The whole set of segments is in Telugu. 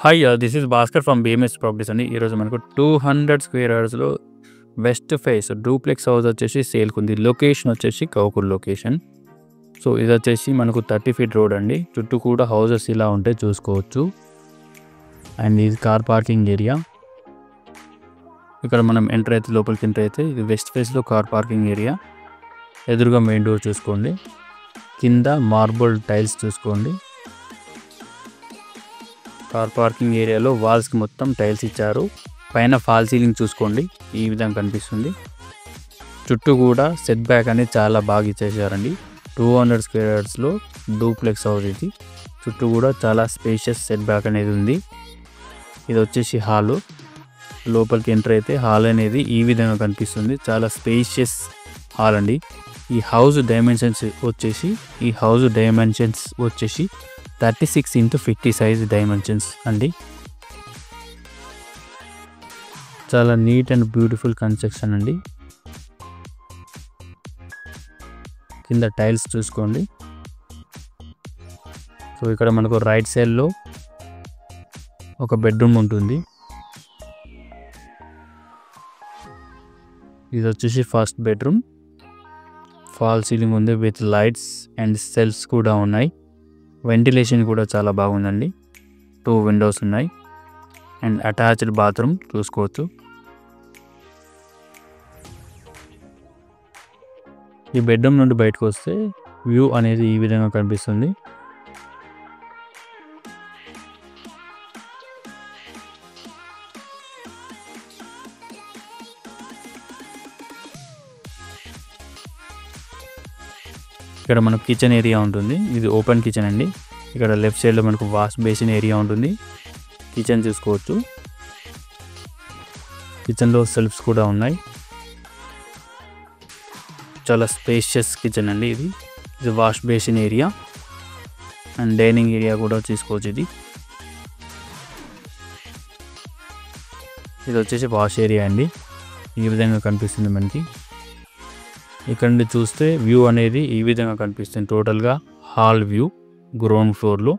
Hi this is Bhaskar from BMS properties అండి. ఈరోజు మనకు 200 స్క్వేర్ యార్డ్స్లో వెస్ట్ ఫేస్ డూప్లెక్స్ హౌస్ వచ్చేసి సేల్కి ఉంది. లొకేషన్ వచ్చేసి కౌకూర్ లొకేషన్. సో ఇది వచ్చేసి మనకు 30 ఫీట్ రోడ్ అండి. చుట్టూ కూడా హౌసెస్ ఇలా ఉంటే చూసుకోవచ్చు. అండ్ ఇది కార్ పార్కింగ్ ఏరియా. ఇక్కడ మనం లోపలికి ఎంటర్ అయితే ఇది వెస్ట్ ఫేస్లో కార్ పార్కింగ్ ఏరియా. ఎదురుగా మెయిన్ డోర్ చూసుకోండి. కింద మార్బుల్ టైల్స్ చూసుకోండి. కార్ పార్కింగ్ ఏరియాలో వాల్స్కి మొత్తం టైల్స్ ఇచ్చారు. పైన ఫాల్ సీలింగ్ చూసుకోండి, ఈ విధంగా కనిపిస్తుంది. చుట్టూ కూడా సెట్ బ్యాక్ అనేది చాలా బాగా ఇచ్చేసారండి. 200 స్క్వేర్ యార్డ్స్లో డూప్లెక్స్ హౌస్ ఇది. చుట్టూ కూడా చాలా స్పేషియస్ సెట్ బ్యాక్ అనేది ఉంది. ఇది వచ్చేసి హాలు. లోపలికి ఎంటర్ అయితే హాల్ అనేది ఈ విధంగా కనిపిస్తుంది. చాలా స్పేషియస్ హాల్ అండి. ఈ హౌస్ డైమెన్షన్స్ వచ్చేసి 36x50 సైజ్ డైమెన్షన్స్ అండి. చాలా నీట్ అండ్ బ్యూటిఫుల్ కన్స్ట్రక్షన్ అండి. కింద టైల్స్ చూసుకోండి. సో ఇక్కడ మనకు రైట్ సైడ్లో ఒక బెడ్రూమ్ ఉంటుంది. ఇది వచ్చేసి ఫస్ట్ బెడ్రూమ్. ఫాల్ సీలింగ్ ఉంది విత్ లైట్స్ అండ్ సెల్స్ కూడా ఉన్నాయి. వెంటిలేషన్ కూడా చాలా బాగుందండి. 2 విండోస్ ఉన్నాయి అండ్ అటాచ్డ్ బాత్రూమ్ చూసుకోవచ్చు. ఈ బెడ్రూమ్ నుండి బయటకు వస్తే వ్యూ అనేది ఈ విధంగా కనిపిస్తుంది. ఇక్కడ మనకు కిచెన్ ఏరియా ఉంటుంది. ఇది ఓపెన్ కిచెన్ అండి. ఇక్కడ లెఫ్ట్ సైడ్లో మనకు వాష్ బేసిన్ ఏరియా ఉంటుంది. కిచెన్ చూసుకోవచ్చు. కిచెన్లో సెల్ఫ్స్ కూడా ఉన్నాయి. చాలా స్పేషియస్ కిచెన్ అండి ఇది. ఇది wash basin area and dining area కూడా చూసుకోవచ్చు. ఇది వచ్చేసి వాష్ ఏరియా అండి. ఈ విధంగా కనిపిస్తుంది మనకి. ఇక్కడ నుండి చూస్తే వ్యూ అనేది ఈ విధంగా కనిపిస్తుంది. టోటల్గా హాల్ వ్యూ గ్రౌండ్ ఫ్లోర్లో.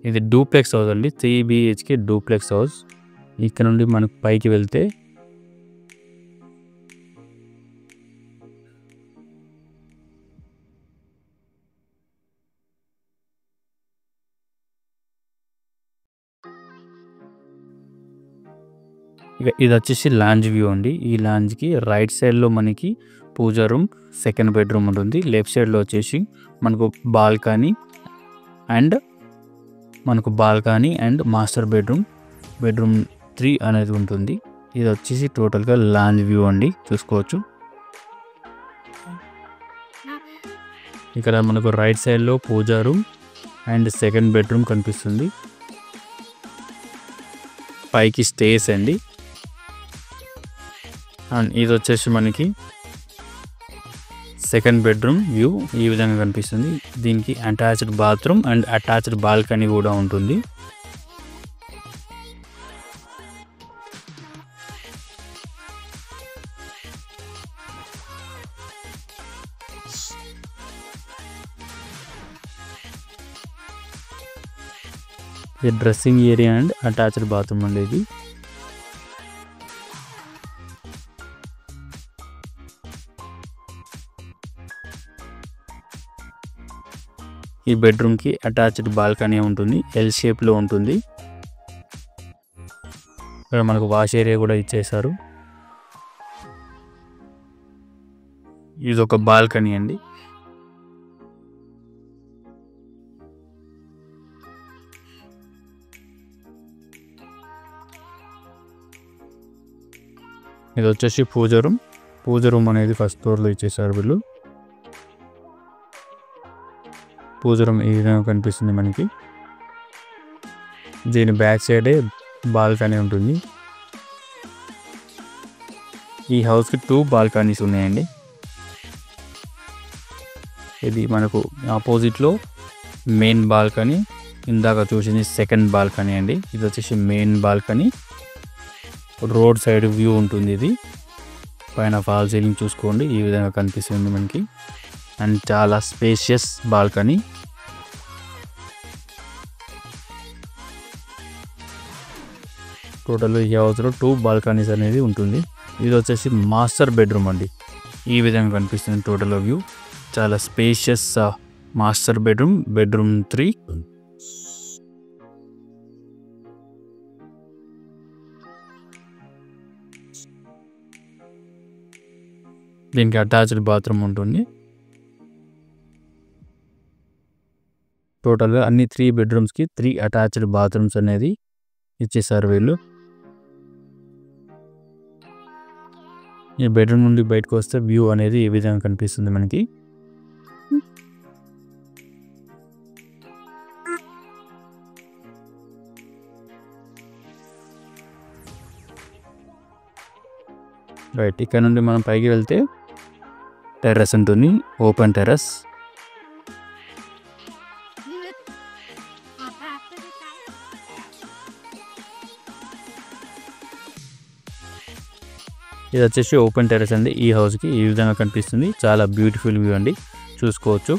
ఇది డూప్లెక్స్ హౌస్ అండి. 3 BHK డూప్లెక్స్ హౌస్. ఇక్కడ నుండి మనకు పైకి వెళ్తే ఇది వచ్చేసి లాంజ్ వ్యూ అండి. ఈ లాంజ్కి రైట్ సైడ్లో మనకి పూజా రూమ్, సెకండ్ బెడ్రూమ్ ఉంటుంది. లెఫ్ట్ సైడ్లో వచ్చేసి మనకు బాల్కనీ అండ్ మాస్టర్ బెడ్రూమ్ 3 అనేది ఉంటుంది. ఇది వచ్చేసి టోటల్గా లాంజ్ వ్యూ అండి, చూసుకోవచ్చు. ఇక్కడ మనకు రైట్ సైడ్లో పూజా రూమ్ అండ్ సెకండ్ బెడ్రూమ్ కనిపిస్తుంది. పైకి స్టేర్స్ అండి. అండ్ ఇది వచ్చేసి మనకి సెకండ్ బెడ్రూమ్ వ్యూ ఈ విధంగా కనిపిస్తుంది. దీనికి attached bathroom and attached balcony కూడా ఉంటుంది. ఇది dressing area and attached bathroom ఉండేది. ఈ బెడ్రూమ్కి అటాచ్డ్ బాల్కనీ ఉంటుంది. ఎల్ షేప్లో ఉంటుంది. ఇక్కడ మనకు వాష్ ఏరియా కూడా ఇచ్చేసారు. ఇది ఒక బాల్కనీ అండి. ఇది వచ్చేసి పూజా రూమ్ అనేది ఫస్ట్ ఫ్లోర్లో ఇచ్చేసారు వీళ్ళు. పూజా రూమ్ ఈ విధంగా కనిపిస్తుంది మనకి. దీని బ్యాక్ సైడే బాల్కనీ ఉంటుంది. ఈ హౌస్కి 2 బాల్కనీస్ ఉన్నాయండి. ఇది మనకు ఆపోజిట్లో మెయిన్ బాల్కనీ, ఇందాక చూసింది సెకండ్ బాల్కనీ అండి. ఇది వచ్చేసి main balcony. Road side view ఉంటుంది. ఇది పైన ఫాల్ సీలింగ్ చూసుకోండి, ఈ విధంగా కనిపిస్తుంది మనకి. అండ్ చాలా స్పేషియస్ బాల్కనీ. టోటల్ ఈ హౌస్లో 2 బాల్కనీస్ అనేది ఉంటుంది. ఇది వచ్చేసి మాస్టర్ బెడ్రూమ్ అండి. ఈ విధంగా కనిపిస్తుంది టోటల్ వ్యూ. చాలా స్పేషియస్ మాస్టర్ బెడ్రూమ్ 3. దీనికి అటాచ్డ్ బాత్రూమ్ ఉంటుంది. టోటల్గా అన్ని 3 బెడ్రూమ్స్కి 3 అటాచ్డ్ బాత్రూమ్స్ అనేది ఇచ్చేసారు వీళ్ళు. ఈ బెడ్రూమ్ నుండి బయటకు వస్తే వ్యూ అనేది ఈ విధంగా కనిపిస్తుంది మనకి. రైట్, ఇక్కడ నుండి మనం పైకి వెళ్తే టెర్రస్ ఉంటుంది, ఓపెన్ టెర్రస్. ఇది వచ్చేసి ఓపెన్ టెర్రస్ అండి. ఈ హౌస్కి ఈ విధంగా కనిపిస్తుంది. చాలా బ్యూటిఫుల్ వ్యూ అండి, చూసుకోవచ్చు.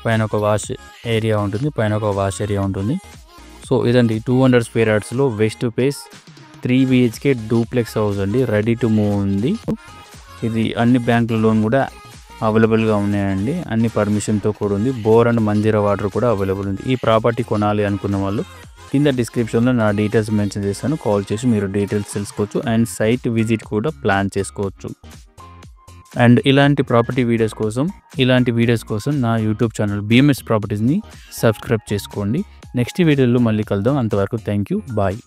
పైన ఒక వాష్ ఏరియా ఉంటుంది. సో ఇదండి 200 స్క్వేర్ యార్డ్స్లో west face 3 BHK duplex house అండి. రెడీ టు మూవ్ ఉంది. ఇది అన్ని బ్యాంకుల లోన్ కూడా అవైలబుల్గా ఉన్నాయండి. అన్ని పర్మిషన్తో కూడా ఉంది. బోర్ అండ్ మంజీరా వాటర్ కూడా అవైలబుల్ ఉంది. ఈ ప్రాపర్టీ కొనాలి అనుకున్న వాళ్ళు కింద డిస్క్రిప్షన్లో నా డీటెయిల్స్ మెన్షన్ చేశాను. కాల్ చేసి మీరు డీటెయిల్స్ తెలుసుకోవచ్చు అండ్ సైట్ విజిట్ కూడా ప్లాన్ చేసుకోవచ్చు. అండ్ ఇలాంటి వీడియోస్ కోసం నా యూట్యూబ్ ఛానల్ BMS ప్రాపర్టీస్ని సబ్స్క్రైబ్ చేసుకోండి. నెక్స్ట్ వీడియోలో మళ్ళీ కలుద్దాం. అంతవరకు థ్యాంక్ యూ, బాయ్.